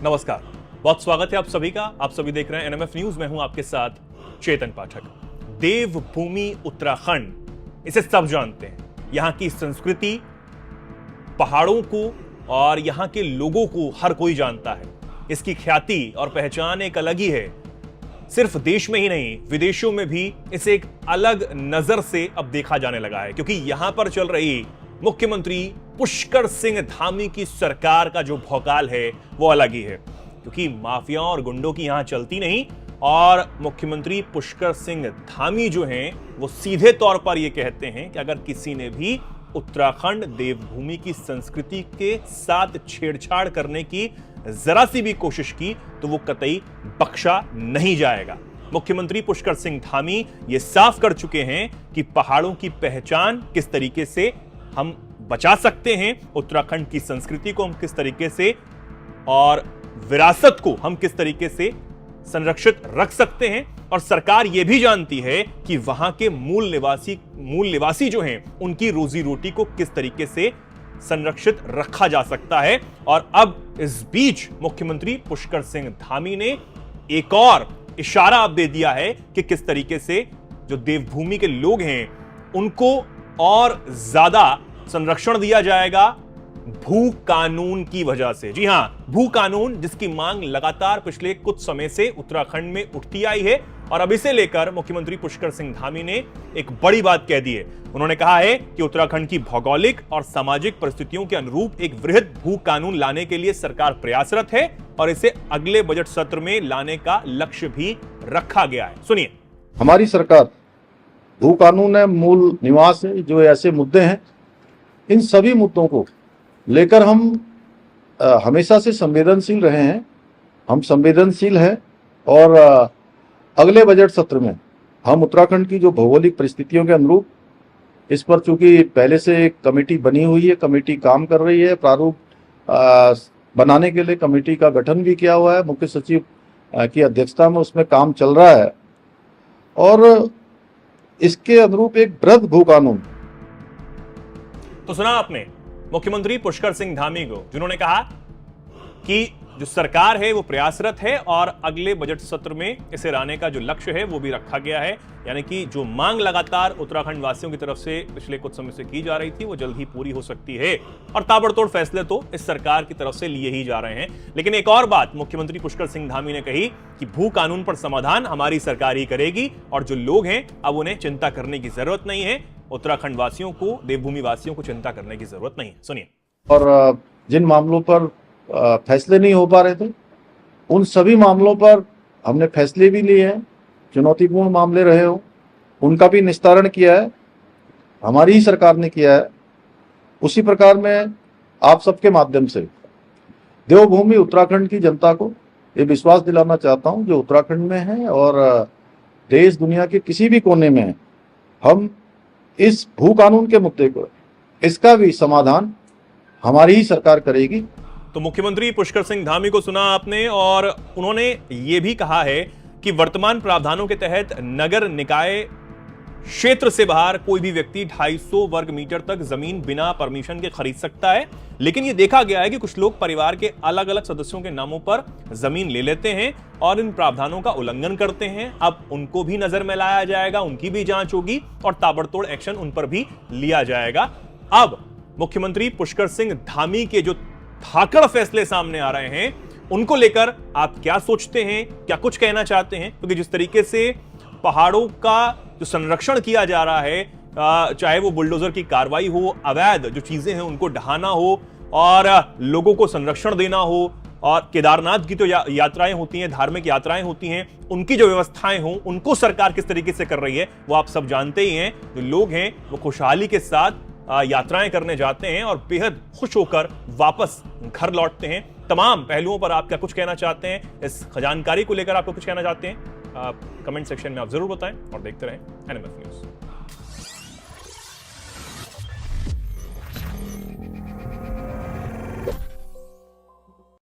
नमस्कार, बहुत स्वागत है आप सभी का। आप सभी देख रहे हैं एनएमएफ न्यूज। मैं हूं आपके साथ चेतन पाठक। देवभूमि उत्तराखंड, इसे सब जानते हैं। यहां की संस्कृति, पहाड़ों को और यहां के लोगों को हर कोई जानता है। इसकी ख्याति और पहचान एक अलग ही है। सिर्फ देश में ही नहीं, विदेशों में भी इसे एक अलग नजर से अब देखा जाने लगा है, क्योंकि यहां पर चल रही मुख्यमंत्री पुष्कर सिंह धामी की सरकार का जो भौकाल है वो अलग ही है। क्योंकि माफियाओं और गुंडों की यहां चलती नहीं, और मुख्यमंत्री पुष्कर सिंह धामी जो हैं वो सीधे तौर पर ये कहते हैं कि अगर किसी ने भी उत्तराखंड देवभूमि की संस्कृति के साथ छेड़छाड़ करने की जरा सी भी कोशिश की तो वो कतई बख्शा नहीं जाएगा। मुख्यमंत्री पुष्कर सिंह धामी ये साफ कर चुके हैं कि पहाड़ों की पहचान किस तरीके से हम बचा सकते हैं, उत्तराखंड की संस्कृति को हम किस तरीके से और विरासत को हम किस तरीके से संरक्षित रख सकते हैं। और सरकार यह भी जानती है कि वहां के मूल निवासी जो हैं उनकी रोजी रोटी को किस तरीके से संरक्षित रखा जा सकता है। और अब इस बीच मुख्यमंत्री पुष्कर सिंह धामी ने एक और इशारा अब दे दिया है कि किस तरीके से जो देवभूमि के लोग हैं उनको और ज्यादा संरक्षण दिया जाएगा भू कानून की वजह से। जी हां, भू कानून, जिसकी मांग लगातार पिछले कुछ समय से उत्तराखंड में उठती आई है। और अब इसे लेकर मुख्यमंत्री पुष्कर सिंह धामी ने एक बड़ी बात कह दी है। उन्होंने कहा है कि उत्तराखंड की भौगोलिक और सामाजिक परिस्थितियों के अनुरूप एक वृहद भू कानून लाने के लिए सरकार प्रयासरत है और इसे अगले बजट सत्र में लाने का लक्ष्य भी रखा गया है। सुनिए। हमारी सरकार भू कानून है, मूल निवास है, जो ऐसे मुद्दे हैं, इन सभी मुद्दों को लेकर हम हमेशा से संवेदनशील रहे हैं। हम संवेदनशील हैं और अगले बजट सत्र में हम उत्तराखंड की जो भौगोलिक परिस्थितियों के अनुरूप, इस पर चूंकि पहले से एक कमेटी बनी हुई है, कमेटी काम कर रही है, प्रारूप बनाने के लिए कमेटी का गठन भी किया हुआ है, मुख्य सचिव की अध्यक्षता में उसमें काम चल रहा है। और इसके अनुरूप एक वृहद भू कानून। तो सुना आपने मुख्यमंत्री पुष्कर सिंह धामी को, जिन्होंने कहा कि जो सरकार है वो प्रयासरत है और अगले बजट सत्र में इसे लाने का जो लक्ष्य है वो भी रखा गया है। यानी कि जो मांग लगातार उत्तराखंड वासियों की तरफ से पिछले कुछ समय से की जा रही थी वो जल्द ही पूरी हो सकती है। और ताबड़तोड़ फैसले तो इस सरकार की तरफ से लिए ही जा रहे हैं। लेकिन एक और बात मुख्यमंत्री पुष्कर सिंह धामी ने कही कि भू कानून पर समाधान हमारी सरकार ही करेगी और जो लोग हैं अब उन्हें चिंता करने की जरूरत नहीं है। उत्तराखंड वासियों को, देवभूमि वासियों को चिंता करने की जरूरत नहीं है। सुनिए। और जिन मामलों पर फैसले नहीं हो पा रहे थे, उन सभी मामलों पर हमने फैसले भी लिए हैं। चुनौतीपूर्ण मामले रहे हो, उनका भी निस्तारण किया है, हमारी ही सरकार ने किया है। उसी प्रकार में आप सबके माध्यम से देवभूमि उत्तराखंड की जनता को ये विश्वास दिलाना चाहता हूं, जो उत्तराखंड में है और देश दुनिया के किसी भी कोने में है, हम इस भू कानून के मुद्दे को, इसका भी समाधान हमारी ही सरकार करेगी। तो मुख्यमंत्री पुष्कर सिंह धामी को सुना आपने, और उन्होंने ये भी कहा है कि वर्तमान प्रावधानों के तहत नगर निकाय क्षेत्र से बाहर कोई भी व्यक्ति 250 वर्ग मीटर तक जमीन बिना परमिशन के खरीद सकता है। लेकिन यह देखा गया है कि कुछ लोग परिवार के अलग अलग सदस्यों के नामों पर जमीन ले लेते हैं और इन प्रावधानों का उल्लंघन करते हैं। अब उनको भी नजर में लाया जाएगा, उनकी भी जांच होगी और ताबड़तोड़ एक्शन उन पर भी लिया जाएगा। अब मुख्यमंत्री पुष्कर सिंह धामी के जो धाकड़ फैसले सामने आ रहे हैं उनको लेकर आप क्या सोचते हैं, क्या कुछ कहना चाहते हैं? क्योंकि जिस तरीके से पहाड़ों का जो संरक्षण किया जा रहा है, चाहे वो बुलडोजर की कार्रवाई हो, अवैध जो चीजें हैं उनको ढहाना हो और लोगों को संरक्षण देना हो, और केदारनाथ की तो यात्राएं होती हैं, धार्मिक यात्राएं होती हैं, उनकी जो व्यवस्थाएं हों उनको सरकार किस तरीके से कर रही है वो आप सब जानते ही हैं। जो लोग हैं वो खुशहाली के साथ यात्राएं करने जाते हैं और बेहद खुश होकर वापस घर लौटते हैं। तमाम पहलुओं पर आप क्या कुछ कहना चाहते हैं, इस जानकारी को लेकर आप कुछ कहना चाहते हैं, कमेंट सेक्शन में आप जरूर बताएं और देखते रहें एनएमएफ न्यूज।